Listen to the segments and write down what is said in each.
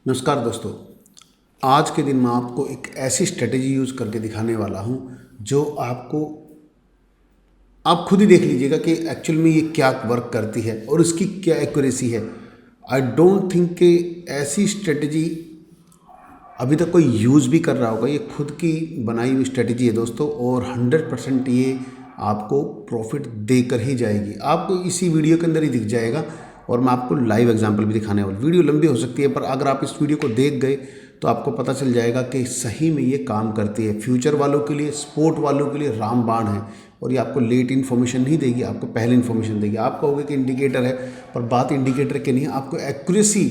नमस्कार दोस्तों। आज के दिन मैं आपको एक ऐसी स्ट्रेटेजी यूज़ करके दिखाने वाला हूं जो आप खुद ही देख लीजिएगा कि एक्चुअल में ये क्या वर्क करती है और इसकी क्या एक्यूरेसी है। आई डोंट थिंक कि ऐसी स्ट्रेटेजी अभी तक कोई यूज़ भी कर रहा होगा। ये खुद की बनाई हुई स्ट्रेटेजी है दोस्तों, और 100% ये आपको प्रॉफिट देकर ही जाएगी। आपको इसी वीडियो के अंदर ही दिख जाएगा और मैं आपको लाइव एग्जांपल भी दिखाने वाला। वीडियो लंबी हो सकती है, पर अगर आप इस वीडियो को देख गए तो आपको पता चल जाएगा कि सही में ये काम करती है। फ्यूचर वालों के लिए, स्पोर्ट वालों के लिए रामबाण है। और ये आपको लेट इन्फॉर्मेशन नहीं देगी, आपको पहले इन्फॉर्मेशन देगी। आप कहोगे कि इंडिकेटर है, पर बात इंडिकेटर की नहीं है, आपको एक्यूरेसी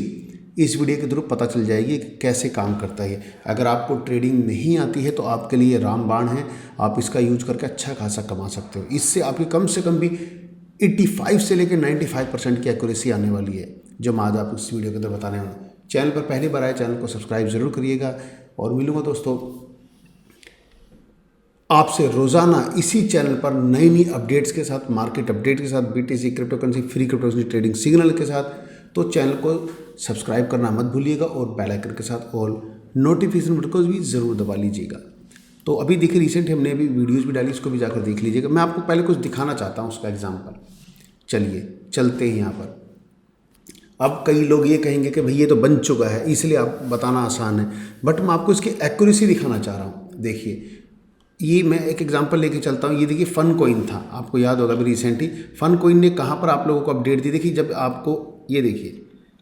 इस वीडियो के थ्रू पता चल जाएगी कि कैसे काम करता है। अगर आपको ट्रेडिंग नहीं आती है तो आपके लिए रामबाण है। आप इसका यूज करके अच्छा खासा कमा सकते हो। इससे आपकी कम से कम भी 85 से लेकर 95% की एक्यूरेसी आने वाली है, जो मैं आज आपको इस वीडियो के अंदर बताने वाला हूँ। चैनल पर पहली बार आए, चैनल को सब्सक्राइब जरूर करिएगा। और मिलूंगा दोस्तों आपसे रोज़ाना इसी चैनल पर नई नई अपडेट्स के साथ, मार्केट अपडेट के साथ, BTC, crypto currency, free crypto currency trading signal के साथ। तो चैनल को सब्सक्राइब करना मत भूलिएगा और बेल आइकन के साथ ऑल नोटिफिकेशन बटन को भी ज़रूर दबा लीजिएगा। तो अभी देखिए, रिसेंट हमने अभी वीडियोज़ भी डाली, इसको भी जाकर देख लीजिएगा। मैं आपको पहले कुछ दिखाना चाहता हूँ उसका एग्जाम्पल। चलिए चलते हैं यहाँ पर। अब कई लोग ये कहेंगे कि भाई ये तो बन चुका है, इसलिए आप बताना आसान है, बट मैं आपको इसकी एक्यूरेसी दिखाना चाह रहा हूँ। देखिए, ये मैं एक एग्जांपल लेके चलता हूँ। ये देखिए, फन कॉइन था, आपको याद होगा अभी रिसेंट ही फन कॉइन ने कहाँ पर आप लोगों को अपडेट दी। देखिए, जब आपको ये देखिए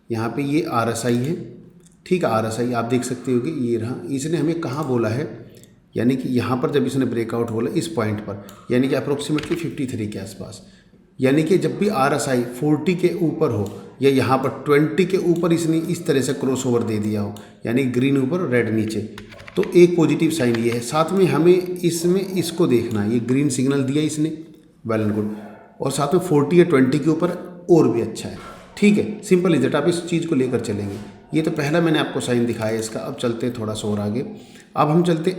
यहाँ पे ये RSI है, ठीक है, RSI आप देख सकते हो कि ये रहा। इसने हमें कहाँ बोला है, यानी कि यहाँ पर जब इसने ब्रेकआउट बोला इस पॉइंट पर, यानी कि अप्रोक्सीमेटली 53 के आसपास, यानी कि जब भी RSI 40 के ऊपर हो या यहाँ पर 20 के ऊपर इसने इस तरह से क्रॉस ओवर दे दिया हो, यानी ग्रीन ऊपर रेड नीचे, तो एक पॉजिटिव साइन ये है। साथ में हमें इसमें इसको देखना है, ये ग्रीन सिग्नल दिया इसने, वेल एंड गुड। और साथ में 40 या 20 के ऊपर और भी अच्छा है, ठीक है। सिंपल इज दैट, आप इस चीज़ को लेकर चलेंगे। ये तो पहला मैंने आपको साइन दिखाया इसका। अब चलते हैं थोड़ा सा और आगे। अब हम चलते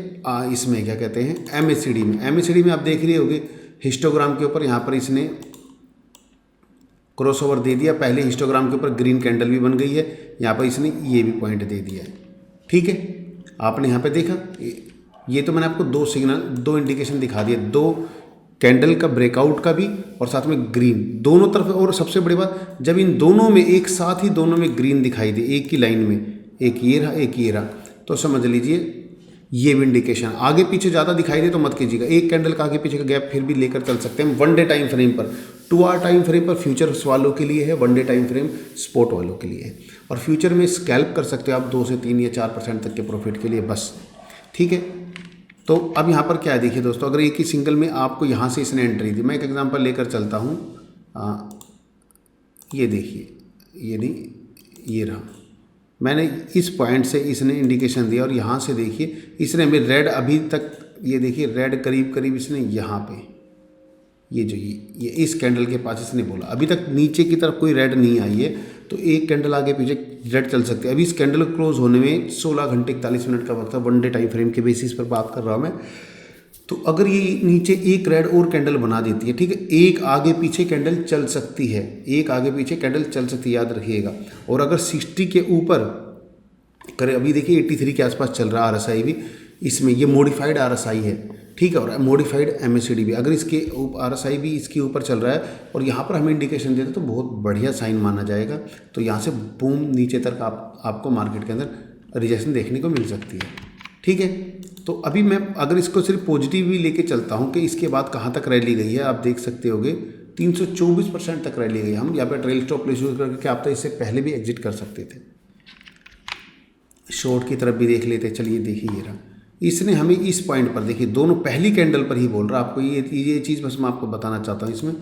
इसमें क्या कहते हैं, MACD में। MACD में आप देख रहे होगे हिस्टोग्राम के ऊपर यहाँ पर इसने क्रॉस ओवर दे दिया। पहले हिस्टोग्राम के ऊपर ग्रीन कैंडल भी बन गई है, यहाँ पर इसने ये भी पॉइंट दे दिया है, ठीक है। आपने यहाँ पे देखा, ये तो मैंने आपको दो इंडिकेशन दिखा दिए, दो कैंडल का ब्रेकआउट का भी और साथ में ग्रीन दोनों तरफ। और सबसे बड़ी बात, जब इन दोनों में एक साथ ही दोनों में ग्रीन दिखाई दे, एक ही लाइन में, एक ये रहा एक ये रहा, तो समझ लीजिए ये भी इंडिकेशन। आगे पीछे ज़्यादा दिखाई दे तो मत कीजिएगा। एक कैंडल का आगे पीछे का गैप फिर भी लेकर चल सकते हैं 1 डे टाइम फ्रेम पर। 2 आवर टाइम फ्रेम पर फ्यूचर्स वालों के लिए है, 1 डे टाइम फ्रेम स्पॉट वालों के लिए है। और फ्यूचर में स्कैल्प कर सकते हो आप 2 से 3 या 4% तक के प्रॉफिट के लिए, बस, ठीक है। तो अब यहाँ पर क्या है, देखिए दोस्तों, अगर एक ही सिंगल में आपको यहाँ से इसने एंट्री दी, मैं एक एग्जांपल लेकर चलता हूँ। ये देखिए, ये नहीं, ये रहा, मैंने इस पॉइंट से इसने इंडिकेशन दिया और यहाँ से देखिए इसने हमें रेड, अभी तक ये देखिए रेड करीब करीब इसने यहाँ पे, ये जो ये इस कैंडल के पास इसने बोला, अभी तक नीचे की तरफ कोई रेड नहीं आई है, तो एक कैंडल आगे पीछे रेड चल सकती है। अभी इस कैंडल को क्लोज होने में 16 घंटे 41 मिनट का वक्त है, 1 डे टाइम फ्रेम के बेसिस पर बात कर रहा हूँ मैं। तो अगर ये नीचे एक रेड और कैंडल बना देती है, ठीक है, एक आगे पीछे कैंडल चल सकती है, एक आगे पीछे कैंडल चल सकती है, याद रखिएगा। और अगर 60 के ऊपर करे, अभी देखिए 83 के आसपास चल रहा है RSI भी, इसमें ये मॉडिफाइड RSI है, ठीक है, और मॉडिफाइड MACD भी। अगर इसके RSI भी इसके ऊपर चल रहा है और यहाँ पर हमें इंडिकेशन देते तो बहुत बढ़िया साइन माना जाएगा। तो यहाँ से बूम नीचे तक आपको मार्केट के अंदर रिजेक्शन देखने को मिल सकती है, ठीक है। तो अभी मैं अगर इसको सिर्फ पॉजिटिव भी लेके चलता हूँ कि इसके बाद कहाँ तक रैली गई है, आप देख सकते होगे 324% तक रैली गई। हम यहाँ पर ट्रेल स्टॉप लेस यूज करके आप तो इससे पहले भी एग्जिट कर सकते थे। शॉर्ट की तरफ भी देख लेते, चलिए देखिए ये रहा, इसने हमें इस पॉइंट पर, देखिए दोनों पहली कैंडल पर ही बोल रहा। आपको ये चीज़ बस मैं आपको बताना चाहता हूँ इसमें।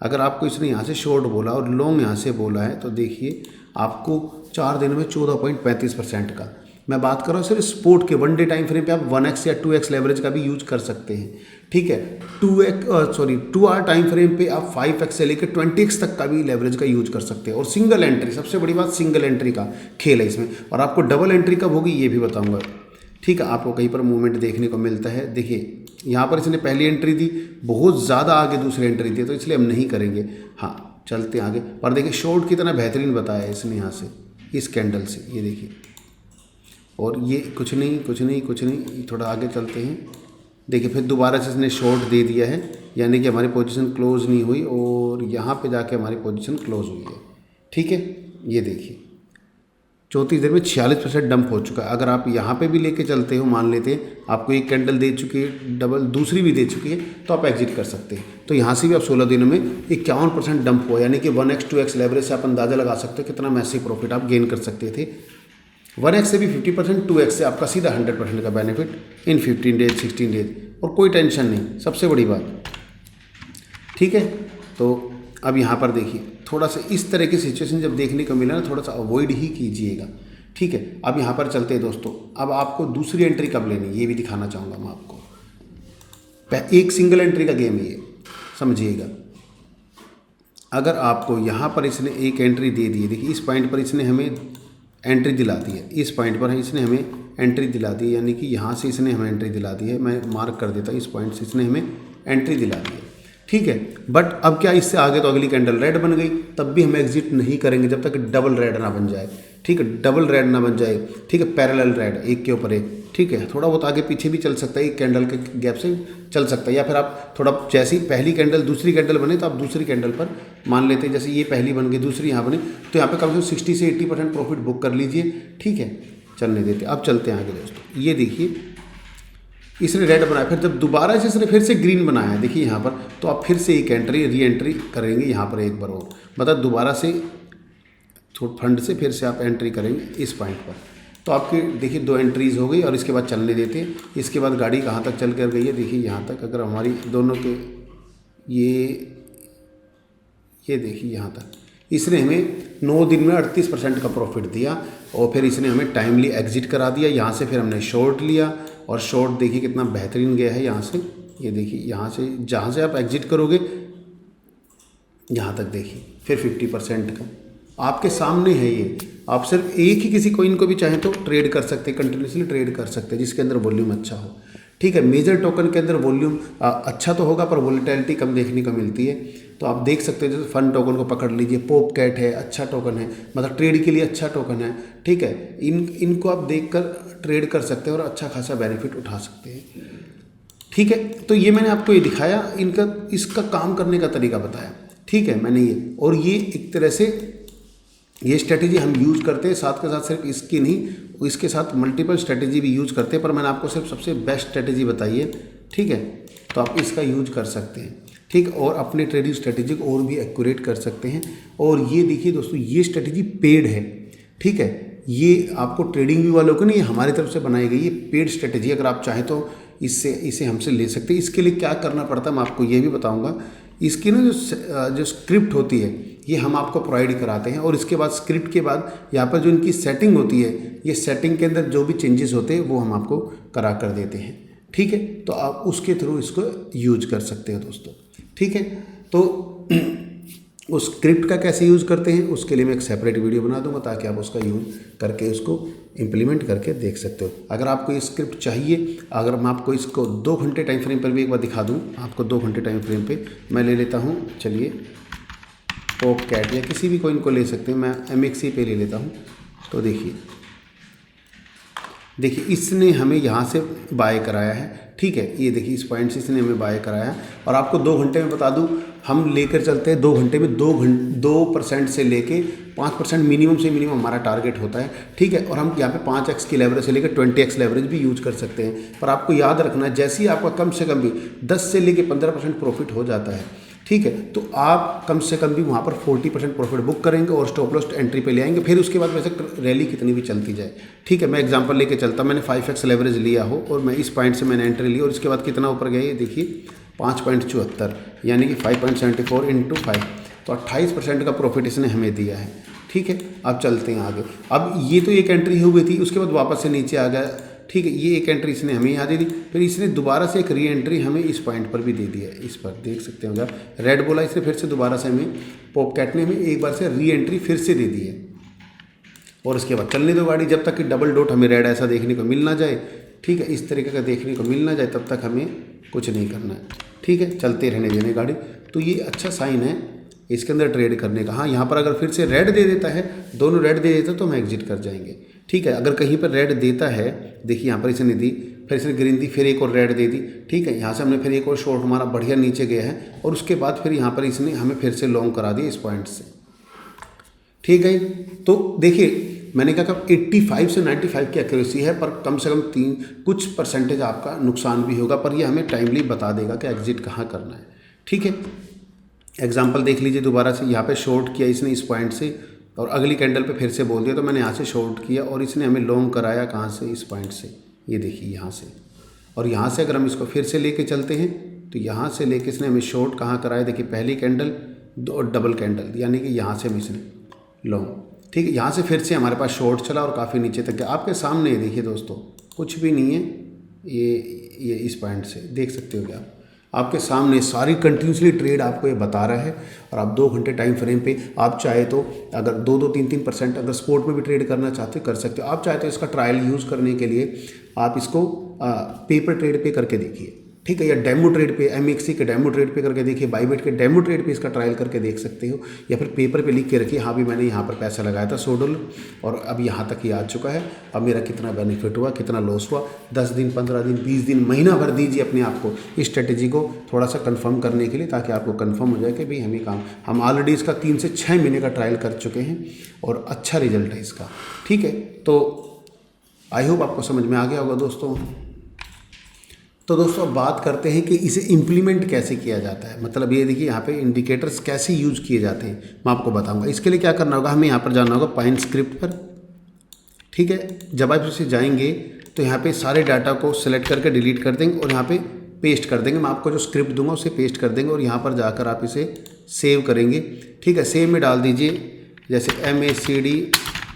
अगर आपको इसने यहाँ से शॉर्ट बोला और लॉन्ग यहाँ से बोला है, तो देखिए आपको 4 दिन में 14.35% का। मैं बात कर रहा हूँ सिर्फ स्पोर्ट के 1 डे टाइम फ्रेम पे। आप 1x या 2x लेवरेज का भी यूज कर सकते हैं, ठीक है। 2 आवर टाइम फ्रेम पे आप 5x से लेकर 20x तक का भी लेवरेज का यूज कर सकते हैं। और सिंगल एंट्री, सबसे बड़ी बात सिंगल एंट्री का खेल है इसमें। और आपको डबल एंट्री कब होगी ये भी बताऊंगा, ठीक है। आपको कहीं पर मूवमेंट देखने को मिलता है, देखिए यहाँ पर इसने पहली एंट्री दी, बहुत ज़्यादा आगे दूसरी एंट्री दी, तो इसलिए हम नहीं करेंगे। हाँ, चलते हैं आगे। पर देखिए शॉर्ट कितना बेहतरीन बताया है इसने यहाँ से, इस कैंडल से, ये देखिए और ये कुछ नहीं, थोड़ा आगे चलते हैं। देखिए फिर दोबारा से इसने शॉर्ट दे दिया है, यानी कि हमारी पोजीशन क्लोज नहीं हुई और यहाँ पे जाके हमारी पोजीशन क्लोज हुई है। ठीक है, ये देखिए 34 देर में 46% डंप हो चुका है। अगर आप यहाँ पे भी लेके चलते हो, मान लेते हैं आपको एक कैंडल दे चुकी है, डबल दूसरी भी दे चुकी है, तो आप एग्जिट कर सकते हैं। तो यहाँ से भी आप 16 दिनों में 51% डंप हुआ, यानी कि 1x 2x लेवरेज से आप अंदाज़ा लगा सकते हो कितना मैसिव प्रॉफिट आप गेन कर सकते थे। 1x से भी 50%, 2x से आपका सीधा 100% का बेनिफिट इन 15 डेज 16 डेज, और कोई टेंशन नहीं, सबसे बड़ी बात। ठीक है, तो अब यहाँ पर देखिए थोड़ा सा इस तरह की सिचुएशन जब देखने को मिला ना, थोड़ा सा अवॉइड ही कीजिएगा। ठीक है, अब यहाँ पर चलते हैं दोस्तों। अब आपको दूसरी एंट्री कब लेनी है ये भी दिखाना चाहूँगा मैं आपको। एक सिंगल एंट्री का गेम है ये, समझिएगा। अगर आपको यहाँ पर इसने एक एंट्री दे दी है, देखिए इस पॉइंट पर इसने हमें एंट्री दिला दी है, इस पॉइंट पर इसने हमें एंट्री दिला दी है, यानी कि यहाँ से इसने हमें एंट्री दिला दी है। मैं मार्क कर देता हूँ, इस पॉइंट से इसने हमें एंट्री दिला दी है। ठीक है, बट अब क्या, इससे आगे तो अगली कैंडल रेड बन गई, तब भी हम एग्जिट नहीं करेंगे जब तक डबल रेड ना बन जाए। ठीक है, डबल रेड ना बन जाए। ठीक है, पैरेलल रेड एक के ऊपर एक। ठीक है, थोड़ा बहुत आगे पीछे भी चल सकता है, एक कैंडल के गैप से चल सकता है, या फिर आप थोड़ा जैसे ही पहली कैंडल दूसरी कैंडल बने तो आप दूसरी कैंडल पर मान लेते हैं, जैसे ये पहली बन गई दूसरी यहाँ बनी, तो यहाँ पे कम से कम 60 से 80% प्रॉफिट बुक कर लीजिए। ठीक है, चलने देते। अब चलते हैं आगे दोस्तों। ये देखिए इसने रेड बनाया, फिर जब दोबारा से इसने फिर से ग्रीन बनाया है, देखिए यहाँ पर, तो आप फिर से एक एंट्री री एंट्री करेंगे यहाँ पर एक बार और, मतलब दोबारा से फंड से फिर से आप एंट्री करेंगे इस पॉइंट पर, तो आपकी देखिए 2 एंट्रीज हो गई। और इसके बाद चलने देते हैं। इसके बाद गाड़ी कहाँ तक चल कर गई है, देखिए यहाँ तक। अगर हमारी दोनों के ये देखिए यहाँ तक इसने हमें 9 दिन में 38% का प्रॉफिट दिया, और फिर इसने हमें टाइमली एग्जिट करा दिया। यहाँ से फिर हमने शॉर्ट लिया, और शॉर्ट देखिए कितना बेहतरीन गया है यहाँ से। ये देखिए यहाँ से जहाँ से आप एग्जिट करोगे यहाँ तक देखिए फिर 50% का आपके सामने है। ये आप सिर्फ एक ही किसी कॉइन को भी चाहें तो ट्रेड कर सकते हैं, कंटिन्यूसली ट्रेड कर सकते हैं, जिसके अंदर वॉल्यूम अच्छा हो। ठीक है, मेजर टोकन के अंदर वॉल्यूम अच्छा तो होगा पर वोलेटिलिटी कम देखने को मिलती है। तो आप देख सकते हैं, जैसे फन टोकन को पकड़ लीजिए, पॉप कैट है, अच्छा टोकन है, मतलब ट्रेड के लिए अच्छा टोकन है। ठीक है, इनको आप देखकर ट्रेड कर सकते हैं और अच्छा खासा बेनिफिट उठा सकते हैं। ठीक है, तो ये मैंने आपको ये दिखाया, इसका काम करने का तरीका बताया। ठीक है, मैंने ये, और ये एक तरह से ये स्ट्रेटेजी हम यूज़ करते हैं, साथ के साथ सिर्फ इसकी नहीं, इसके साथ मल्टीपल स्ट्रेटेजी भी यूज़ करते हैं, पर मैंने आपको सिर्फ सबसे बेस्ट स्ट्रेटेजी बताई है। ठीक है, तो आप इसका यूज कर सकते हैं। ठीक, और अपने ट्रेडिंग स्ट्रेटेजी को और भी एक्यूरेट कर सकते हैं। और ये देखिए दोस्तों, ये स्ट्रेटेजी पेड है। ठीक है, ये आपको ट्रेडिंग व्यू वालों को नहीं, हमारी तरफ से बनाई गई ये पेड स्ट्रेटेजी। अगर आप चाहें तो इसे हमसे ले सकते हैं। इसके लिए क्या करना पड़ता है मैं आपको ये भी बताऊंगा। इसकी ना जो स्क्रिप्ट होती है ये हम आपको प्रोवाइड कराते हैं, और इसके बाद स्क्रिप्ट के बाद यहाँ पर जो इनकी सेटिंग होती है, ये सेटिंग के अंदर जो भी चेंजेस होते हैं वो हम आपको करा कर देते हैं। ठीक है, तो आप उसके थ्रू इसको यूज कर सकते हो दोस्तों। ठीक है, तो उस स्क्रिप्ट का कैसे यूज़ करते हैं उसके लिए मैं एक सेपरेट वीडियो बना दूंगा, ताकि आप उसका यूज़ करके उसको इम्प्लीमेंट करके देख सकते हो। अगर आपको ये स्क्रिप्ट चाहिए, अगर मैं आपको इसको 2 घंटे टाइम फ्रेम पर भी एक बार दिखा दूं, आपको 2 घंटे टाइम फ्रेम पे मैं ले लेता हूं। चलिए, पॉप कैट या किसी भी कोइन को ले सकते हैं, मैं MXC पे ले लेता हूं। तो देखिए इसने हमें यहाँ से बाय कराया है। ठीक है, ये देखिए इस पॉइंट से इसने हमें बाय कराया है, और आपको 2 घंटे में बता दूं, हम लेकर चलते हैं 2 घंटे में 2% से लेके 5% मिनिमम से मिनिमम हमारा टारगेट होता है। ठीक है, और हम यहाँ पे 5x की लेवरेज से लेकर 20x लेवरेज भी यूज कर सकते हैं। पर आपको याद रखना है, जैसे ही आपका कम से कम भी 10 से लेकर 15% प्रॉफिट हो जाता है, ठीक है, तो आप कम से कम भी वहाँ पर 40% प्रॉफिट बुक करेंगे और स्टॉप लॉस एंट्री पे ले आएंगे। फिर उसके बाद वैसे रैली कितनी भी चलती जाए। ठीक है, मैं एग्जांपल लेके चलता, मैंने 5x लेवरेज लिया हो और मैं इस पॉइंट से मैंने एंट्री ली, और इसके बाद कितना ऊपर गया ये देखिए 5.74, यानी कि 5.74 इंटू 5, तो 28% का प्रॉफिट इसने हमें दिया है। ठीक है, अब चलते हैं आगे। अब ये तो एक एंट्री हो गई थी, उसके बाद वापस से नीचे आ गया। ठीक है, ये एक एंट्री इसने हमें यहाँ दे दी, फिर इसने दोबारा से एक री एंट्री हमें इस पॉइंट पर भी दे दी है। इस पर देख सकते हो, रेड बोला इसने, फिर से दोबारा से हमें पॉप कैट ने हमें एक बार से री एंट्री फिर से दे दी है। और उसके बाद चलने दो गाड़ी, जब तक कि डबल डॉट हमें रेड ऐसा देखने को मिल ना जाए। ठीक है, इस तरीके का देखने को मिल ना जाए तब तक हमें कुछ नहीं करना है। ठीक है, चलते रहने देने गाड़ी। तो ये अच्छा साइन है इसके अंदर ट्रेड करने का। हाँ, यहाँ पर अगर फिर से रेड दे देता है, दोनों रेड दे देता है तो हम एग्जिट कर जाएंगे। ठीक है। अगर कहीं पर रेड देता है, देखिए यहाँ पर इसने दी, फिर इसने ग्रीन दी, फिर एक और रेड दे दी, ठीक है। यहाँ से हमने फिर एक और शॉर्ट हमारा बढ़िया नीचे गया है और उसके बाद फिर यहाँ पर इसने हमें फिर से लॉन्ग करा दिया इस पॉइंट से, ठीक है। तो देखिए मैंने कहा कि 85 से 95 की एक्यूरेसी है, पर कम से कम कुछ परसेंटेज आपका नुकसान भी होगा, पर ये हमें टाइमली बता देगा कि एग्जिट कहाँ करना है, ठीक है। एग्जाम्पल देख लीजिए दोबारा से, यहाँ पे शॉर्ट किया इसने इस पॉइंट से और अगली कैंडल पे फिर से बोल दिया, तो मैंने यहाँ से शॉर्ट किया और इसने हमें लॉन्ग कराया कहाँ से, इस पॉइंट से, ये देखिए यहाँ से। और यहाँ से अगर हम इसको फिर से लेके चलते हैं तो यहाँ से लेके इसने हमें शॉर्ट कहाँ कराया, देखिए पहली कैंडल, दो डबल कैंडल, यानी कि यहाँ से हम इसने लॉन्ग, ठीक है। यहाँ से फिर से हमारे पास शॉर्ट चला और काफ़ी नीचे तक गया। आपके सामने देखिए दोस्तों, कुछ भी नहीं है, ये इस पॉइंट से देख सकते हो आप, आपके सामने सारी कंटिन्यूसली ट्रेड आपको ये बता रहा है। और आप 2 घंटे टाइम फ्रेम पे आप चाहे तो अगर 2-3% अगर स्पोर्ट में भी ट्रेड करना चाहते हो कर सकते हो। आप चाहे तो इसका ट्रायल यूज़ करने के लिए आप इसको पेपर ट्रेड पे करके देखिए, ठीक है, या डेमो ट्रेड पे, MXC के डेमो ट्रेड पे करके देखिए, बाईबेट के डेमो ट्रेड पे इसका ट्रायल करके देख सकते हो, या फिर पेपर पे लिख के रखिए हाँ भी मैंने यहाँ पर पैसा लगाया था $100 और अब यहाँ तक ही आ चुका है, अब मेरा कितना बेनिफिट हुआ, कितना लॉस हुआ। 10 दिन, 15 दिन, 20 दिन, महीना भर दीजिए अपने आप को इस स्ट्रेटेजी को थोड़ा सा कन्फर्म करने के लिए, ताकि आपको कन्फर्म हो जाए कि भाई हमें काम, हम ऑलरेडी इसका 3 से 6 महीने का ट्रायल कर चुके हैं और अच्छा रिजल्ट है इसका, ठीक है। तो आई होप आपको समझ में आ गया होगा दोस्तों। तो दोस्तों अब बात करते हैं कि इसे इम्प्लीमेंट कैसे किया जाता है, मतलब ये देखिए यहाँ पे इंडिकेटर्स कैसे यूज किए जाते हैं मैं आपको बताऊंगा। इसके लिए क्या करना होगा, हमें यहाँ पर जाना होगा पाइन स्क्रिप्ट पर, ठीक है। जब आप इसे जाएंगे तो यहाँ पे सारे डाटा को सिलेक्ट करके डिलीट कर देंगे और यहाँ पे पेस्ट कर देंगे। मैं आपको जो स्क्रिप्ट दूंगा उसे पेस्ट कर देंगे और यहाँ पर जाकर आप इसे सेव करेंगे, ठीक है। सेव में डाल दीजिए जैसे MACD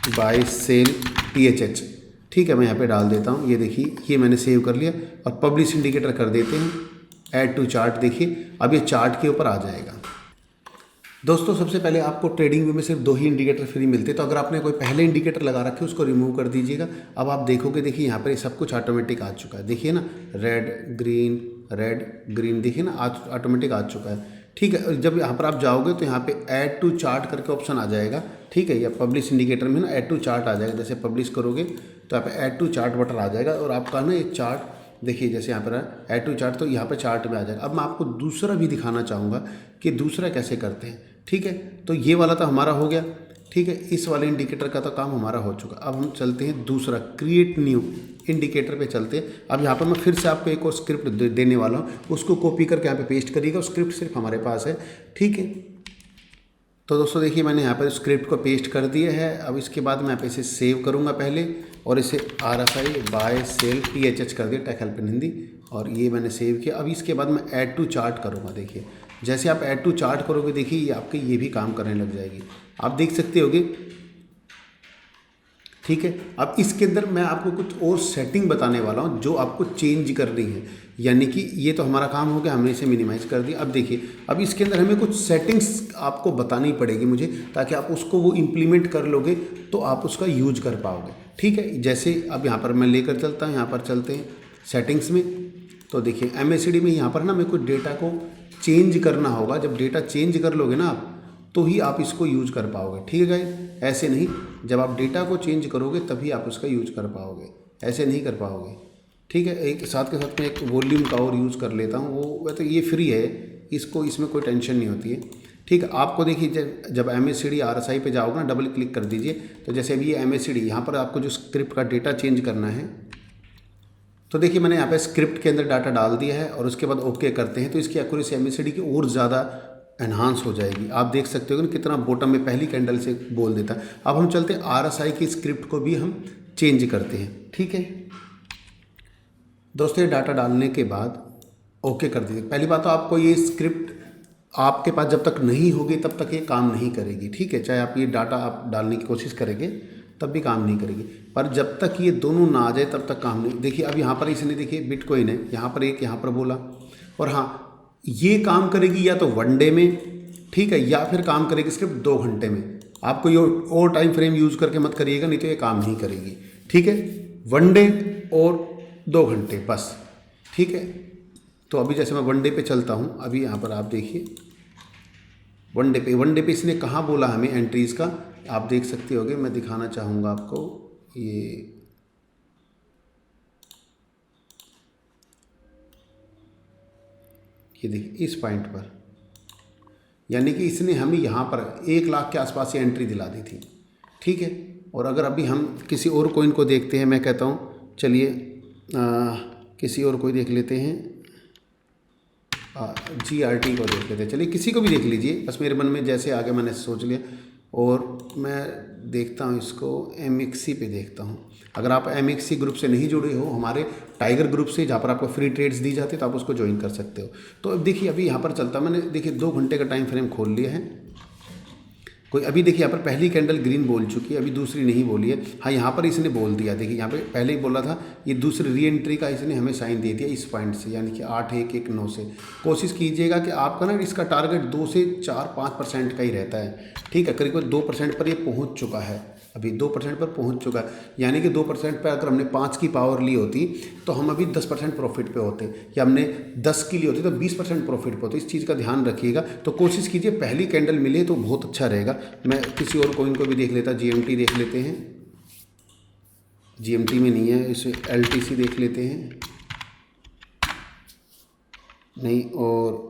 बाय सेल THH, ठीक है। मैं यहाँ पे डाल देता हूँ, ये देखिए ये मैंने सेव कर लिया और पब्लिश इंडिकेटर कर देते हैं, ऐड टू चार्ट। देखिए अब ये चार्ट के ऊपर आ जाएगा। दोस्तों सबसे पहले आपको ट्रेडिंग व्यू में सिर्फ 2 ही इंडिकेटर फ्री मिलते हैं, तो अगर आपने कोई पहले इंडिकेटर लगा रखे उसको रिमूव कर दीजिएगा। अब आप देखोगे, देखिए यहाँ पर ये सब कुछ ऑटोमेटिक आ चुका है, देखिए ना, रेड ग्रीन, देखिए ना ऑटोमेटिक आ चुका है, ठीक है। जब यहाँ पर आप जाओगे तो यहाँ पे ऐड टू चार्ट करके ऑप्शन आ जाएगा, ठीक है, या पब्लिश इंडिकेटर में ना ऐड टू चार्ट आ जाएगा। जैसे पब्लिश करोगे तो यहाँ पे ऐड टू चार्ट बटन आ जाएगा और आपका ना एक चार्ट देखिए, जैसे यहाँ पर ऐड टू चार्ट, तो यहाँ पर चार्ट में आ जाएगा। अब मैं आपको दूसरा भी दिखाना चाहूँगा कि दूसरा कैसे करते हैं, ठीक है। तो ये वाला तो हमारा हो गया, ठीक है, इस वाले इंडिकेटर का तो काम हमारा हो चुका। अब हम चलते हैं दूसरा क्रिएट न्यू इंडिकेटर पे चलते हैं। अब यहाँ पर मैं फिर से आपको एक और स्क्रिप्ट देने वाला हूँ, उसको कॉपी करके यहाँ पे पेस्ट करिएगा। स्क्रिप्ट सिर्फ हमारे पास है, ठीक है। तो दोस्तों देखिए मैंने यहाँ पर स्क्रिप्ट को पेस्ट कर दिया है। अब इसके बाद मैं यहाँ पे इसे सेव करूँगा पहले और इसे RSI बाय सेल THH कर दिया, टेक हेल्प इन हिंदी, और ये मैंने सेव किया। अब इसके बाद मैं ऐड टू चार्ट करूँगा। देखिए जैसे आप ऐड टू चार्ट करोगे, देखिए ये आपके ये भी काम करने लग जाएगी, आप देख सकते होगे, ठीक है। अब इसके अंदर मैं आपको कुछ और सेटिंग बताने वाला हूँ जो आपको चेंज करनी है, यानी कि ये तो हमारा काम हो गया, हमने इसे मिनिमाइज़ कर दिया। अब देखिए अब इसके अंदर हमें कुछ सेटिंग्स आपको बतानी पड़ेगी मुझे, ताकि आप उसको वो इम्प्लीमेंट कर लोगे तो आप उसका यूज कर पाओगे, ठीक है। जैसे अब यहाँ पर मैं लेकर चलता हूँ, यहाँ पर चलते हैं सेटिंग्स में। तो देखिए MACD में यहाँ पर ना मेरे को डेटा को चेंज करना होगा। जब डेटा चेंज कर लोगे ना आप, तो ही आप इसको यूज कर पाओगे, ठीक है गाइस। ऐसे नहीं, जब आप डेटा को चेंज करोगे तभी आप उसका यूज कर पाओगे, ऐसे नहीं कर पाओगे, ठीक है। एक साथ के साथ में एक वॉल्यूम का और यूज़ कर लेता हूँ, वो वैसे ये फ्री है, इसको इसमें कोई टेंशन नहीं होती है, ठीक है। आपको देखिए जब MACD RSI पे जाओगे ना, डबल क्लिक कर दीजिए। तो जैसे अभी ये MACD, यहाँ पर आपको जो स्क्रिप्ट का डेटा चेंज करना है, तो देखिए मैंने यहाँ पे स्क्रिप्ट के अंदर डाटा डाल दिया है और उसके बाद ओके करते हैं, तो इसकी एक्यूरेसी MACD की और ज़्यादा एनहांस हो जाएगी। आप देख सकते हो कि कितना बॉटम में पहली कैंडल से बोल देता है। अब हम चलते हैं RSI की स्क्रिप्ट को भी हम चेंज करते हैं, ठीक है दोस्तों। ये डाटा डालने के बाद ओके कर दीजिए। पहली बात तो आपको ये स्क्रिप्ट आपके पास जब तक नहीं होगी तब तक ये काम नहीं करेगी, ठीक है। चाहे आप ये डाटा आप डालने की कोशिश करेंगे तब भी काम नहीं करेगी, पर जब तक ये दोनों ना आ जाए तब तक काम नहीं। देखिए अब यहाँ पर इसने देखिए बिटकॉइन है, यहाँ पर एक यहाँ पर बोला, और हाँ ये काम करेगी या तो 1 डे में, ठीक है, या फिर काम करेगी सिर्फ 2 घंटे में। आपको ये और टाइम फ्रेम यूज़ करके मत करिएगा, नहीं तो ये काम नहीं करेगी, ठीक है। 1 डे और 2 घंटे बस, ठीक है। तो अभी जैसे मैं 1 डे पे चलता हूँ, अभी यहाँ पर आप देखिए 1 डे पे इसने कहाँ बोला हमें एंट्रीज़ का, आप देख सकते होगे। मैं दिखाना चाहूँगा आपको, ये देखिए इस पॉइंट पर, यानी कि इसने हमें यहाँ पर 1 लाख के आसपास ये एंट्री दिला दी थी, ठीक है। और अगर अभी हम किसी और कोइन को देखते हैं, मैं कहता हूँ चलिए किसी और कोई देख लेते हैं, GRT को देख लेते हैं, चलिए किसी को भी देख लीजिए, बस मेरे मन में जैसे आगे मैंने सोच लिया। और मैं देखता हूँ इसको MXC पे देखता हूँ। अगर आप MXC ग्रुप से नहीं जुड़े हो, हमारे टाइगर ग्रुप से जहाँ पर आपको फ्री ट्रेड्स दी जाती है, तो आप उसको ज्वाइन कर सकते हो। तो अब देखिए अभी यहाँ पर चलता, मैंने देखिए 2 घंटे का टाइम फ्रेम खोल लिया है। कोई अभी देखिए यहाँ पर पहली कैंडल ग्रीन बोल चुकी है, अभी दूसरी नहीं बोली है। हाँ यहाँ पर इसने बोल दिया, देखिए यहाँ पे पहले ही बोला था, ये दूसरी री एंट्री का इसने हमें साइन दे दिया इस पॉइंट से, यानी कि 8,119 से। कोशिश कीजिएगा कि आपका ना इसका टारगेट 2 से 4-5% का ही रहता है, ठीक है। करीब 2% पर ये पहुँच चुका है, अभी 2% पर पहुंच चुका है, यानी कि 2% पर अगर हमने 5 की पावर ली होती तो हम अभी 10% प्रॉफिट पे होते, या हमने 10 की ली होती तो 20% प्रॉफिट पे होते। इस चीज़ का ध्यान रखिएगा। तो कोशिश कीजिए पहली कैंडल मिले तो बहुत अच्छा रहेगा। मैं किसी और कोइन को भी देख लेता, GMT देख लेते हैं, GMT में नहीं है, इसे LTC देख लेते हैं, नहीं, और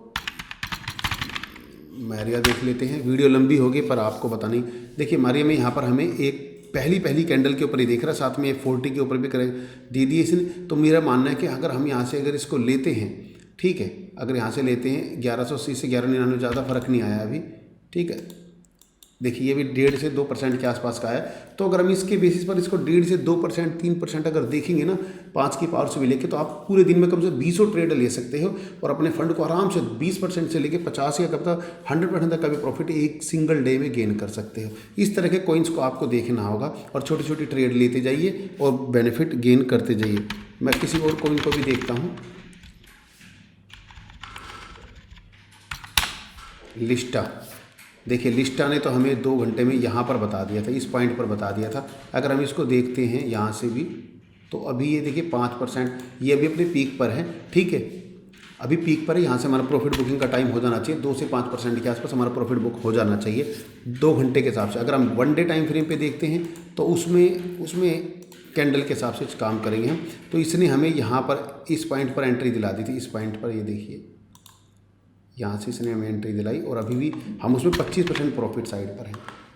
मारिया देख लेते हैं। वीडियो लंबी होगी पर आपको पता नहीं, देखिए मारिया में यहाँ पर हमें एक पहली कैंडल के ऊपर ही देख रहा है, साथ में 40 के ऊपर भी दे दिए इसने। तो मेरा मानना है कि अगर हम यहाँ से अगर इसको लेते हैं, ठीक है, अगर यहाँ से लेते हैं 1180 से 1199, ज़्यादा फर्क नहीं आया अभी, ठीक है। देखिए ये भी 1.5 से 2% के आसपास का है। तो अगर हम इसके बेसिस पर इसको 1.5 से 2%, 3% अगर देखेंगे ना 5 की पावर से भी लेके, तो आप पूरे दिन में कम से कम 20 ट्रेड ले सकते हो और अपने फंड को आराम से 20% से लेके 50 या कब तक 100% तक का भी प्रॉफिट एक सिंगल डे में गेन कर सकते हो। इस तरह के कॉइन्स को आपको देखना होगा और छोटी छोटी ट्रेड लेते जाइए और बेनिफिट गेन करते जाइए। मैं किसी और कॉइन को भी देखता हूँ, लिस्टा। देखिए लिस्टा ने तो हमें 2 घंटे में यहाँ पर बता दिया था, इस पॉइंट पर बता दिया था। अगर हम इसको देखते हैं यहाँ से भी, तो अभी ये देखिए 5%, ये अभी अपने पीक पर है, ठीक है, अभी पीक पर है। यहाँ से हमारा प्रॉफिट बुकिंग का टाइम हो जाना चाहिए 2 से 5% के आसपास हमारा प्रॉफिट बुक हो जाना चाहिए 2 घंटे के हिसाब से। अगर हम 1 डे टाइम फ्रेम पे देखते हैं तो उसमें कैंडल के हिसाब से काम करेंगे हम। तो इसने हमें यहाँ पर इस पॉइंट पर एंट्री दिला दी थी, इस पॉइंट पर, ये देखिए यहाँ से इसने हमें एंट्री दिलाई और अभी भी हम उसमें 25% प्रॉफिट साइड पर हैं,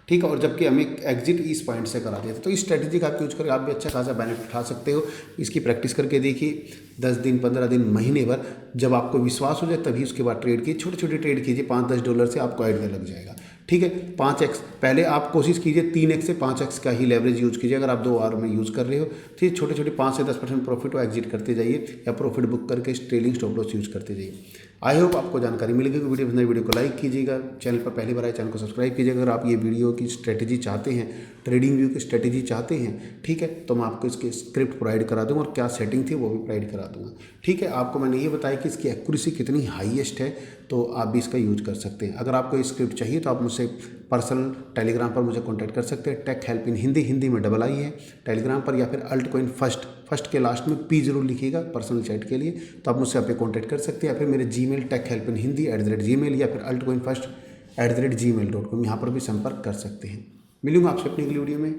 ठीक है। और जबकि हमें एग्जिट इस पॉइंट से करा दिया था। तो इस स्ट्रेटजी का आप यूज करके आप भी अच्छा खासा बेनिफिट उठा सकते हो। इसकी प्रैक्टिस करके देखिए 10 दिन, 15 दिन, महीने भर, जब आपको विश्वास हो जाए तभी उसके बाद ट्रेड कीजिए। छोटे छोटे ट्रेड कीजिए, $5-10 से आपको आइडिया लग जाएगा, ठीक है। 5x पहले आप कोशिश कीजिए 3x से 5x का ही लेवरेज यूज़ कीजिए अगर आप 2 आवर में यूज़ कर रहे हो। ठीक, छोटे छोटे 5 से 10% प्रॉफिट को एग्जिट करते जाइए या प्रॉफिट बुक करके ट्रेलिंग स्टॉप लॉस यूज़ करते जाइए। आई होप आपको जानकारी मिल गई। वीडियो को लाइक कीजिएगा, चैनल पर पहली बार आए चैनल को सब्सक्राइब कीजिएगा। अगर आप ये वीडियो की स्ट्रेटजी चाहते हैं, ट्रेडिंग व्यू की स्ट्रेटजी चाहते हैं, ठीक है, तो मैं आपको इसकी स्क्रिप्ट प्रोवाइड करा दूँगा और क्या सेटिंग थी वो भी प्रोवाइड करा दूँगा, ठीक है। आपको मैंने ये बताया कि इसकी एक्यूरेसी कितनी हाईएस्ट है, तो आप भी इसका यूज कर सकते हैं। अगर आपको स्क्रिप्ट चाहिए तो आप मुझसे पर्सनल टेलीग्राम पर मुझे कॉन्टैक्ट कर सकते हैं। टेक हेल्प इन हिंदी में डबल आई है टेलीग्राम पर, या फिर अल्ट कॉइन फर्स्ट के लास्ट में P जरूर लिखिएगा पर्सनल चैट के लिए, तो आप मुझसे आप कॉन्टैक्ट कर सकते हैं। या फिर मेरे जीमेल techhelpinhindi@gmail या फिर altcoinfirst@gmail.com, यहाँ पर भी संपर्क कर सकते हैं। मिलूंगा आपसे अपनी अगली वीडियो में।